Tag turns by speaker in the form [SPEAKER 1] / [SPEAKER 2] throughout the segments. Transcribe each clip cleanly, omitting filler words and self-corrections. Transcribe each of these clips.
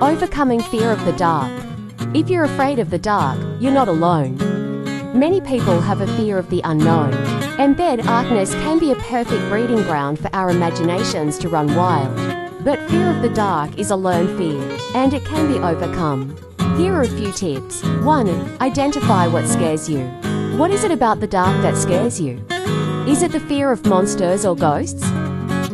[SPEAKER 1] Overcoming fear of the dark. If you're afraid of the dark, you're not alone. Many people have a fear of the unknown, and darkness can be a perfect breeding ground for our imaginations to run wild. But fear of the dark is a learned fear, and it can be overcome. Here are a few tips. 1. Identify what scares you. What is it about the dark that scares you? Is it the fear of monsters or ghosts?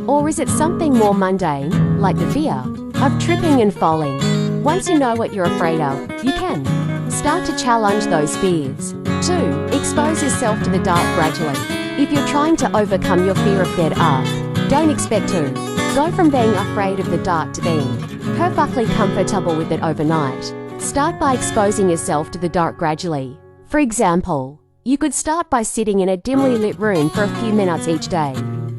[SPEAKER 1] Or is it something more mundane, like the fear of tripping and falling? Once you know what you're afraid of, you can start to challenge those fears. 2. Expose yourself to the dark gradually. If you're trying to overcome your fear of the dark, don't expect to go from being afraid of the dark to being perfectly comfortable with it overnight. Start by exposing yourself to the dark gradually. For example, you could start by sitting in a dimly lit room for a few minutes each day.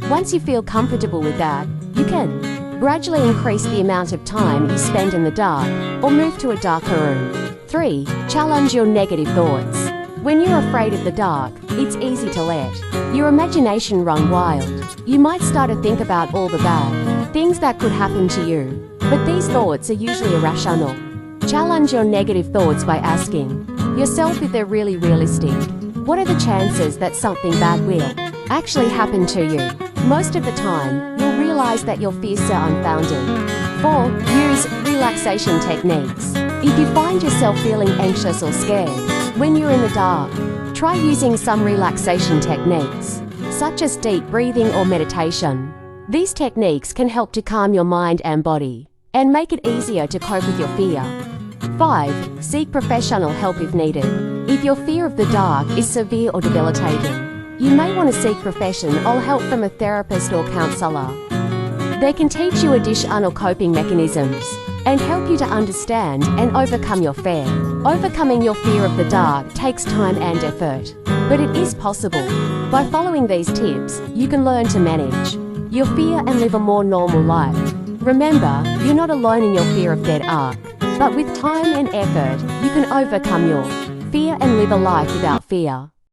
[SPEAKER 1] Once you feel comfortable with that, you can gradually increase the amount of time you spend in the dark or move to a darker room. 3. Challenge your negative thoughts. When you're afraid of the dark, it's easy to let your imagination run wild. You might start to think about all the bad things that could happen to you, but these thoughts are usually irrational. Challenge your negative thoughts by asking yourself if they're really realistic. What are the chances that something bad will actually happen to you? Most of the time, you'll realize that your fears are unfounded. 4. Use relaxation techniques. If you find yourself feeling anxious or scared when you're in the dark, try using some relaxation techniques, such as deep breathing or meditation. These techniques can help to calm your mind and body, and make it easier to cope with your fear. 5. Seek professional help if needed. If your fear of the dark is severe or debilitating, you may want to seek professional help from a therapist or counselor. They can teach you additional coping mechanisms and help you to understand and overcome your fear. Overcoming your fear of the dark takes time and effort, but it is possible. By following these tips, you can learn to manage your fear and live a more normal life. Remember, you're not alone in your fear of the dark, but with time and effort, you can overcome your fear and live a life without fear.